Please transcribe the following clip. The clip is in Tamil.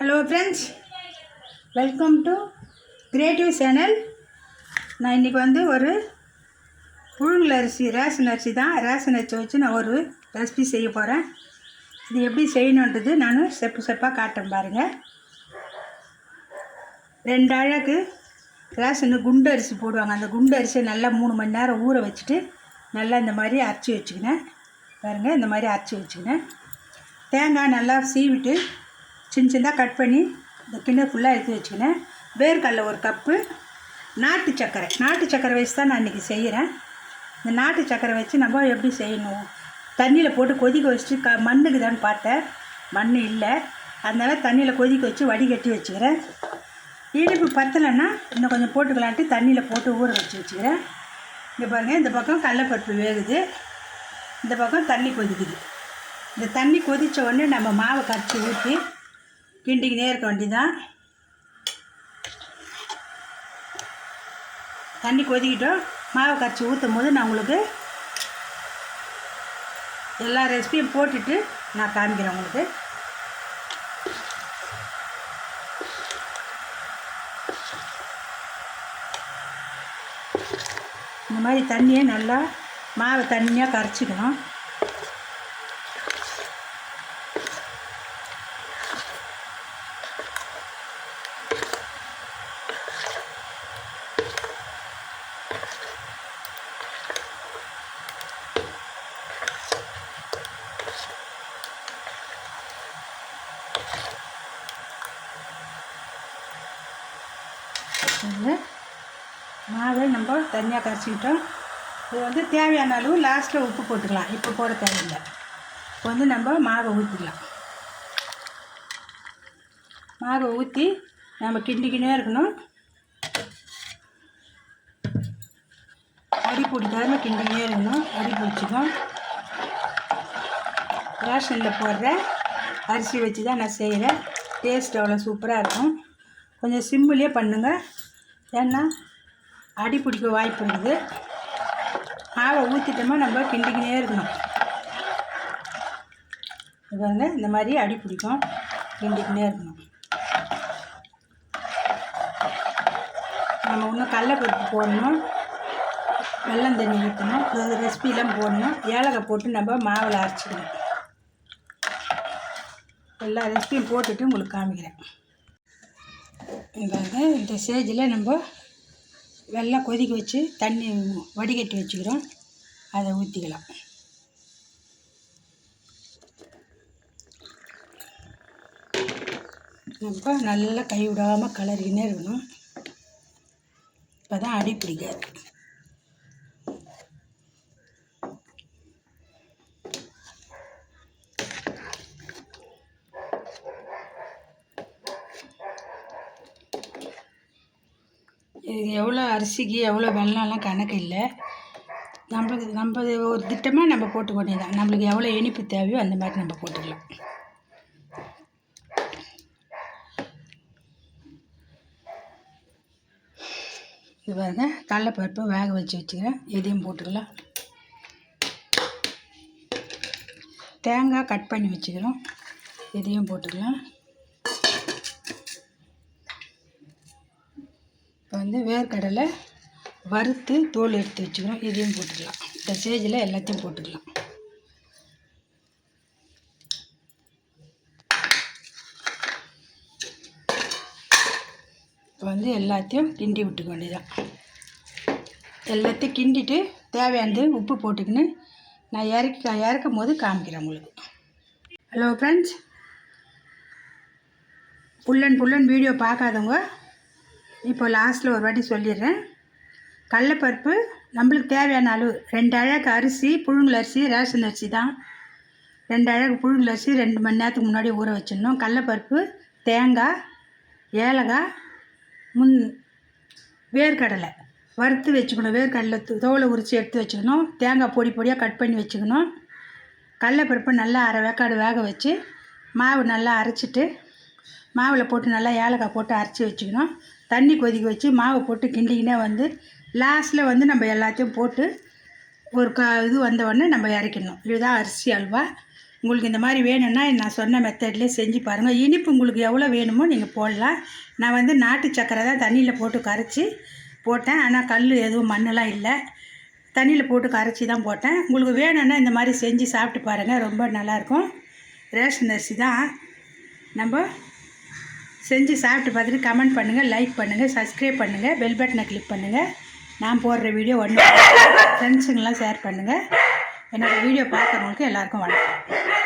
Hello friends, welcome to creative channel. நான் இன்றைக்கி ஒரு புழுங்கல் அரிசி, ரேஷன் அரிசி வச்சு நான் ஒரு ரெசிபி செய்ய போகிறேன். இது எப்படி செய்யணுன்றது நான் ஸ்டெப்பாக காட்டுறேன் பாருங்கள். 2 அழகு ரேஷனு குண்டு அரிசி போடுவாங்க. அந்த குண்டு அரிசியை நல்லா 3 மணி நேரம் ஊற வச்சுட்டு நல்லா இந்த மாதிரி அரைச்சி வச்சுக்கினேன் பாருங்கள். இந்த மாதிரி அரைச்சி வச்சுக்கினேன். தேங்காய் நல்லா சீவிட்டு சின்னதாக கட் பண்ணி இந்த கிண்ணம் ஃபுல்லாக எடுத்து வச்சுக்கினேன். வேர்க்கடலை 1 கப்பு, நாட்டு சக்கரை வச்சு தான் நான் இன்றைக்கி செய்கிறேன். இந்த நாட்டு சக்கரை வச்சு நம்ம எப்படி செய்யணும், தண்ணியில் போட்டு கொதிக்க வச்சுட்டு மண்ணுக்குதான்னு பார்த்தேன், மண் இல்லை. அதனால் தண்ணியில் கொதிக்க வச்சு வடிகட்டி வச்சுக்கிறேன். இனிப்பு பத்தலைன்னா இன்னும் கொஞ்சம் போட்டுக்கலான்ட்டு தண்ணியில் போட்டு ஊற வச்சுக்கிறேன். இங்கே பாருங்கள், இந்த பக்கம் கடலைப்பருப்பு வேகுது, இந்த பக்கம் தண்ணி கொதிக்குது. இந்த தண்ணி கொதித்த உடனே நம்ம மாவை கரைச்சி ஊற்றி கிண்டிக்கினே இருக்க வேண்டியதான். தண்ணி கொதிக்கிட்டோம். மாவை கரைச்சி ஊற்றும் போது நான் உங்களுக்கு எல்லா ரெசிபியும் போட்டுட்டு நான் காமிக்கிறேன் உங்களுக்கு. இந்த மாதிரி தண்ணியை நல்லா மாவை தண்ணியாக கரைச்சிக்கணும். மாவை நம்ம தனியாக கரைச்சிக்கிட்டோம். இது தேவையான அளவு லாஸ்ட்டில் உப்பு போட்டுக்கலாம், இப்போ போட தேவையில்லை. இப்போ நம்ம மாவை ஊற்றிக்கலாம். மாவை ஊற்றி நம்ம கிண்டிக்கினே இருக்கணும். அடி பிடிக்காம கிண்டிக்கினே இருக்கணும். அடி பிடிச்சிக்கும். ரேஷனில் போடுற அரிசி வச்சு தான் நான் செய்கிறேன். டேஸ்ட் அவ்வளோ சூப்பராக இருக்கும். கொஞ்சம் சிம்பிளே பண்ணுங்கள், ஏன்னா அடி பிடிக்க வாய்ப்பு இருக்குது. மாவை ஊற்றிட்டோமா நம்ம கிண்டிக்கினே இருக்கணும். இவங்க இந்த மாதிரி அடி பிடிக்கும், கிண்டிக்கினே இருக்கணும். நம்ம இன்னும் கடலைப்பருப்பு போடணும், வெல்லம் தண்ணி ஊற்றணும், ரெசிபிலாம் போடணும். ஏலக்காய் போட்டு நம்ம மாவில் அரைச்சிக்கணும். எல்லா ரெசிபியும் போட்டுட்டு உங்களுக்கு காமிக்கிறேன். இவங்க இந்த ஸ்டேஜில் நம்ம வெல்லம் கொதிக்க வச்சு தண்ணி வடிகட்டி வச்சுக்கிறோம். அதை ஊற்றிக்கலாம். நம்ம நல்லா கை விடாமல் கலரிக்கினே இருக்கணும். இப்போ தான் அடி பிடிக்காது. இது எவ்வளோ அரிசிக்கு எவ்வளோ வெல்லம்லாம் கணக்கு இல்லை. நம்ம ஒரு திட்டமாக நம்ம போட்டுக்க வேண்டியதான். நம்மளுக்கு எவ்வளோ இனிப்பு தேவையோ அந்த மாதிரி நம்ம போட்டுக்கலாம். இது பாருங்க, கடலைப்பருப்பு வேக வச்சுக்கிறேன். இதையும் போட்டுக்கலாம். தேங்காய் கட் பண்ணி வச்சுக்கிறோம், இதையும் போட்டுக்கலாம். இப்போ வேர்க்கடலை வறுத்து தோல் எடுத்து வச்சுக்கிறோம், இதையும் போட்டுக்கலாம். இந்த ஸ்டேஜில் எல்லாத்தையும் போட்டுக்கலாம். இப்போ எல்லாத்தையும் கிண்டி விட்டுக்க வேண்டியதான். எல்லாத்தையும் கிண்டிட்டு தேவையானது உப்பு போட்டுக்கின்னு நான் இறக்கும் போது காமிக்கிறேன் உங்களுக்கு. ஹலோ ஃப்ரெண்ட்ஸ், புல்லன் வீடியோ பார்க்காதவங்க இப்போ லாஸ்ட்டில் ஒரு வாட்டி சொல்லிடுறேன். கடலைப்பருப்பு நம்மளுக்கு தேவையான அளவு 2 அழகு அரிசி, புழுங்கல் அரிசி, ரேஷன் அரிசி தான். 2 அழகு புழுங்கல் அரிசி 2 மணி நேரத்துக்கு முன்னாடி ஊற வச்சிடணும். கடலைப்பருப்பு, தேங்காய், ஏலக்காய், வேர்க்கடலை வறுத்து வச்சுக்கணும். வேர்க்கடலை தோலை உரித்து எடுத்து வச்சுக்கணும். தேங்காய் பொடியாக கட் பண்ணி வச்சுக்கணும். கடலைப்பருப்பு நல்லா அரை வேக்காடு வேக வச்சு மாவு நல்லா அரைச்சிட்டு மாவில் போட்டு நல்லா ஏலக்காய் போட்டு அரைச்சி வச்சுக்கணும். தண்ணி கொதிக்க வச்சு மாவை போட்டு கிண்டிக்கினே லாஸ்ட்டில் நம்ம எல்லாத்தையும் போட்டு ஒரு இது வந்த உடனே நம்ம இறக்கிடணும். இதுதான் அரிசி அல்வா. உங்களுக்கு இந்த மாதிரி வேணும்னா நான் சொன்ன மெத்தட்லேயே செஞ்சு பாருங்கள். இனிப்பு உங்களுக்கு எவ்வளோ வேணுமோ நீங்கள் போடலாம். நான் வந்து நாட்டு சக்கரை தான் தண்ணியில் போட்டு கரைச்சி போட்டேன். ஆனால் கல் எதுவும் மண்ணெலாம் இல்லை, தண்ணியில் போட்டு கரைச்சி தான் போட்டேன். உங்களுக்கு வேணும்னா இந்த மாதிரி செஞ்சு சாப்பிட்டு பாருங்கள், ரொம்ப நல்லாயிருக்கும். ரேஷன் அரிசி தான். நம்ம செஞ்சு சாப்பிட்டு பார்த்துட்டு கமெண்ட் பண்ணுங்கள், லைக் பண்ணுங்கள், சப்ஸ்கிரைப் பண்ணுங்கள், பெல் பட்டனை கிளிக் பண்ணுங்கள். நான் போடுற வீடியோ ஒன்று ஃப்ரெண்ட்ஸுங்கெல்லாம் ஷேர் பண்ணுங்கள். என்னோடய வீடியோ பார்க்குறவங்களுக்கு எல்லாேருக்கும் வணக்கம்.